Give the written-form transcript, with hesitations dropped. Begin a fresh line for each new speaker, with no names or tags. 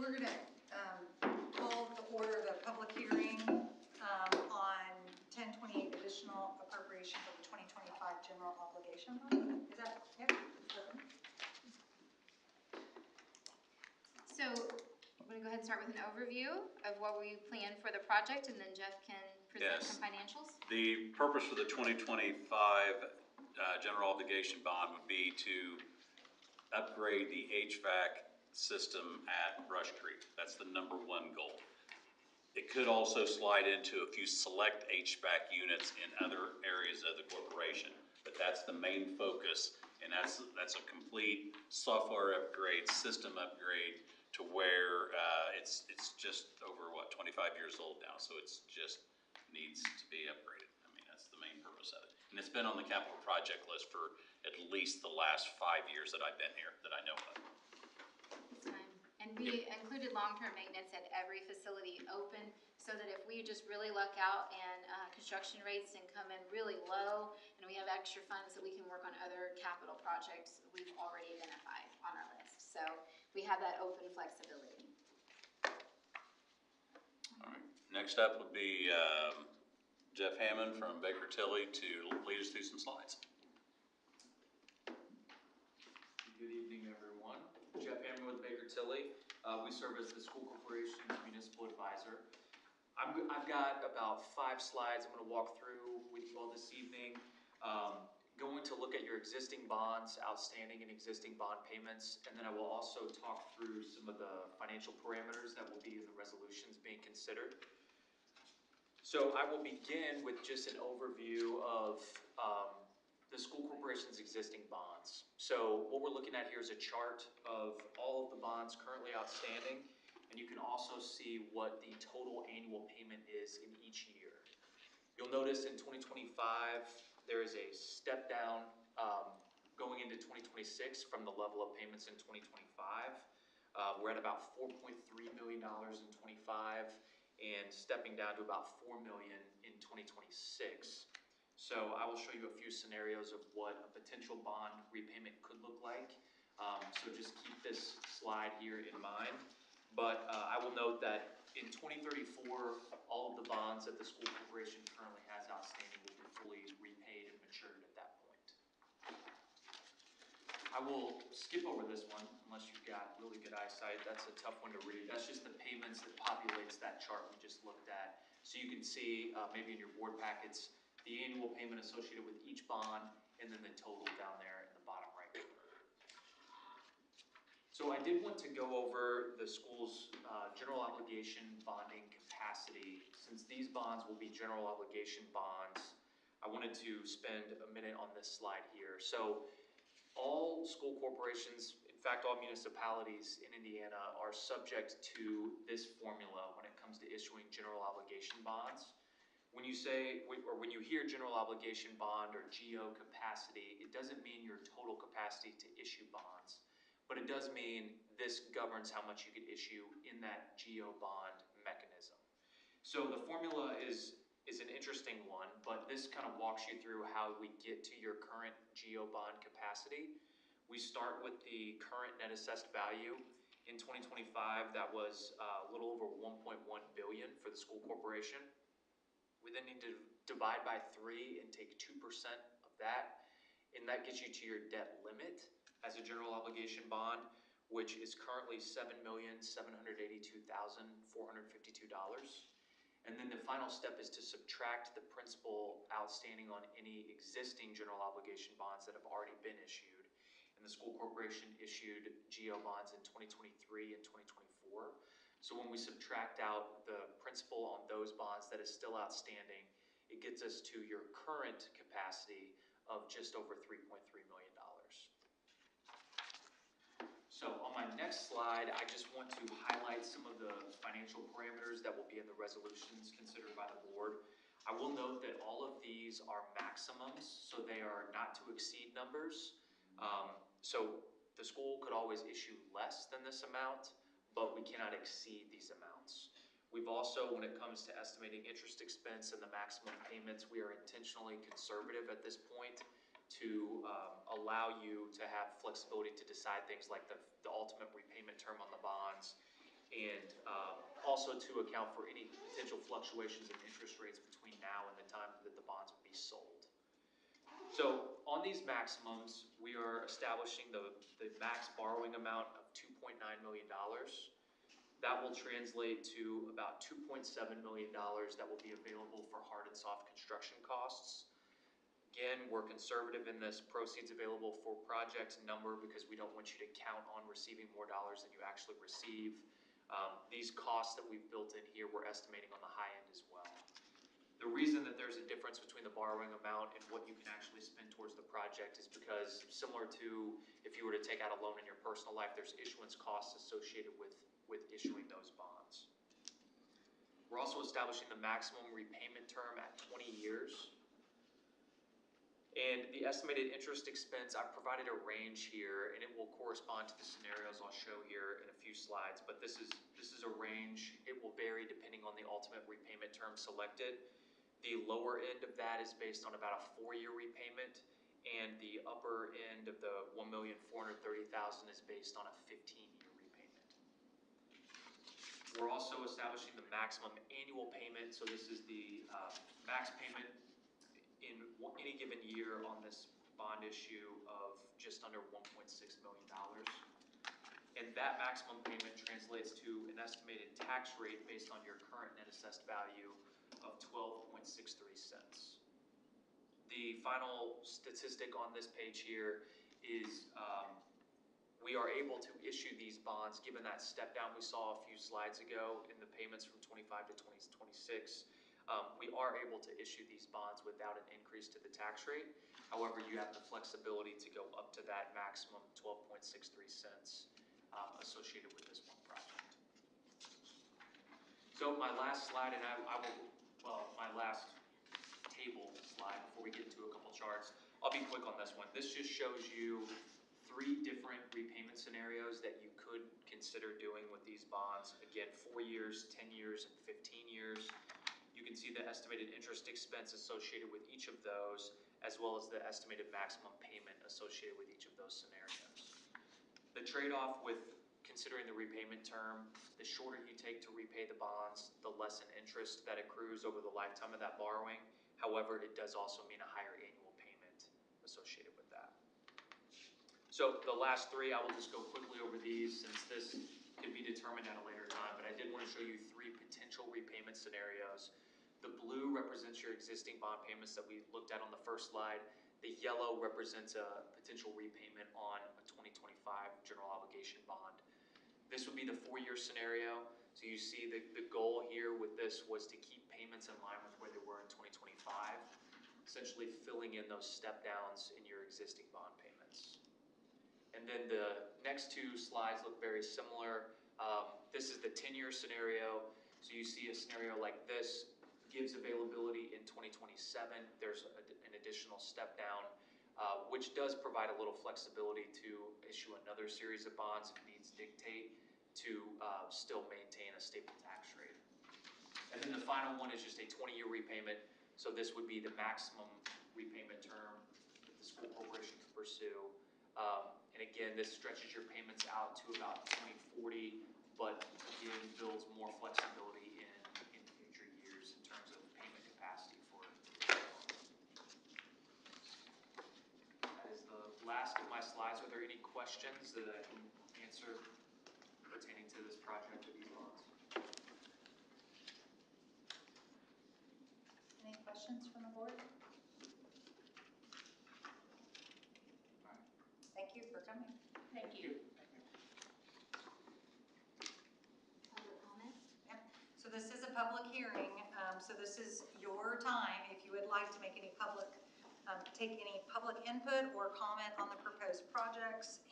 we're going to call to order the public hearing on 1028 additional appropriation for the 2025 general obligation fund. Is that, yep.
So I'm going to go ahead and start with an overview of what we plan for the project, and then Jeff can present some financials.
The purpose for the 2025 general obligation bond would be to upgrade the HVAC system at Brush Creek. That's the number one goal. It could also slide into a few select HVAC units in other areas of the corporation, but that's the main focus, and that's a complete software upgrade, system upgrade to where it's just over, 25 years old now, so it's just needs to be upgraded. I mean, that's the main purpose of it. And it's been on the capital project list for at least the last 5 years that I've been here, that I know of.
And we included long-term maintenance at every facility open, so that if we just really luck out and construction rates and come in really low and we have extra funds that we can work on other capital projects we've already identified on our list. So we have that open flexibility.
All right. Next up would be Jeff Hammond from Baker Tilly to lead us through some slides.
Good evening, everyone. Jeff Hammond with Baker Tilly. We serve as the school corporation's municipal advisor. I've got about 5 slides I'm going to walk through with you all this evening. Going to look at your existing bonds, outstanding and existing bond payments, and then I will also talk through some of the financial parameters that will be in the resolutions being considered. So I will begin with just an overview of the school corporation's existing bonds. So what we're looking at here is a chart of all of the bonds currently outstanding, and you can also see what the total annual payment is in each year. You'll notice in 2025 there is a step down going into 2026 from the level of payments in 2025. We're at about $4.3 million in 25 and stepping down to about $4 million in 2026. So I will show you a few scenarios of what a potential bond repayment could look like. So just keep this slide here in mind. But I will note that in 2034, all of the bonds that the school corporation currently has outstanding will be fully repaid and matured at that point. I will skip over this one unless you've got really good eyesight. That's a tough one to read. That's just the payments that populates that chart we just looked at. So you can see maybe in your board packets the annual payment associated with each bond, and then the total down there in the bottom right corner. So I did want to go over the school's general obligation bonding capacity. Since these bonds will be general obligation bonds, I wanted to spend a minute on this slide here. So all school corporations, in fact all municipalities in Indiana, are subject to this formula when it comes to issuing general obligation bonds. When you say, or when you hear general obligation bond or GO capacity, it doesn't mean your total capacity to issue bonds, but it does mean this governs how much you could issue in that GO bond mechanism. So the formula is an interesting one, but this kind of walks you through how we get to your current GO bond capacity. We start with the current net assessed value. In 2025, that was a little over $1.1 billion for the school corporation. We then need to divide by 3 and take 2% of that, and that gets you to your debt limit as a general obligation bond, which is currently $7,782,452. And then the final step is to subtract the principal outstanding on any existing general obligation bonds that have already been issued. And the school corporation issued GO bonds in 2023 and 2024. So when we subtract out the principal on those bonds that is still outstanding, it gets us to your current capacity of just over $3.3 million. So on my next slide, I just want to highlight some of the financial parameters that will be in the resolutions considered by the board. I will note that all of these are maximums, so they are not to exceed numbers. So the school could always issue less than this amount, but we cannot exceed these amounts. We've also, when it comes to estimating interest expense and the maximum payments, we are intentionally conservative at this point to allow you to have flexibility to decide things like the ultimate repayment term on the bonds and also to account for any potential fluctuations in interest rates between now and the time that the bonds would be sold. So on these maximums, we are establishing the max borrowing amount of $2.9 million. That will translate to about $2.7 million that will be available for hard and soft construction costs. Again, we're conservative in this proceeds available for project number because we don't want you to count on receiving more dollars than you actually receive. These costs that we've built in here, we're estimating on the high end as well. The reason that there's a difference between the borrowing amount and what you can actually spend towards the project is because, similar to if you were to take out a loan in your personal life, there's issuance costs associated with issuing those bonds. We're also establishing the maximum repayment term at 20 years. And the estimated interest expense, I've provided a range here, and it will correspond to the scenarios I'll show here in a few slides, but this is a range. It will vary depending on the ultimate repayment term selected. The lower end of that is based on about a 4-year repayment, and the upper end of the $1,430,000 is based on a 15-year repayment. We're also establishing the maximum annual payment, so this is the max payment in any given year on this bond issue of just under $1.6 million. And that maximum payment translates to an estimated tax rate based on your current net assessed value of 12.63 cents. The final statistic on this page here is we are able to issue these bonds given that step down we saw a few slides ago in the payments from 25 to 2026. We are able to issue these bonds without an increase to the tax rate. However, you have the flexibility to go up to that maximum 12.63 cents associated with this one project. So my last slide, and my last table slide before we get into a couple charts. I'll be quick on this one. This just shows you 3 different repayment scenarios that you could consider doing with these bonds. Again, 4 years, 10 years, and 15 years. You can see the estimated interest expense associated with each of those, as well as the estimated maximum payment associated with each of those scenarios. The trade-off with considering the repayment term, the shorter you take to repay the bonds, the less in interest that accrues over the lifetime of that borrowing. However, it does also mean a higher annual payment associated with that. So the last 3, I will just go quickly over these since this can be determined at a later time, but I did want to show you 3 potential repayment scenarios. The blue represents your existing bond payments that we looked at on the first slide. The yellow represents a potential repayment on a 2025 general obligation bond. This would be the 4-year scenario. So you see the goal here with this was to keep payments in line with where they were in 2025, essentially filling in those step downs in your existing bond payments. And then the next 2 slides look very similar. This is the 10-year scenario. So you see a scenario like this gives availability in 2027. There's an additional step down, which does provide a little flexibility to issue another series of bonds if needs dictate to still maintain a stable tax rate. And then the final one is just a 20-year repayment. So this would be the maximum repayment term that the school corporation can pursue. And again, this stretches your payments out to about 2040, but again builds more flexibility in future years in terms of payment capacity for it. That is the last of my slides. Are there any questions that I can answer pertaining to this project or these bonds?
Any questions from the board? Thank you for coming.
Thank you. Public comment?
Yep. So this is a public hearing, so this is your time. If you would like to make any public, take any public input or comment on the proposed projects,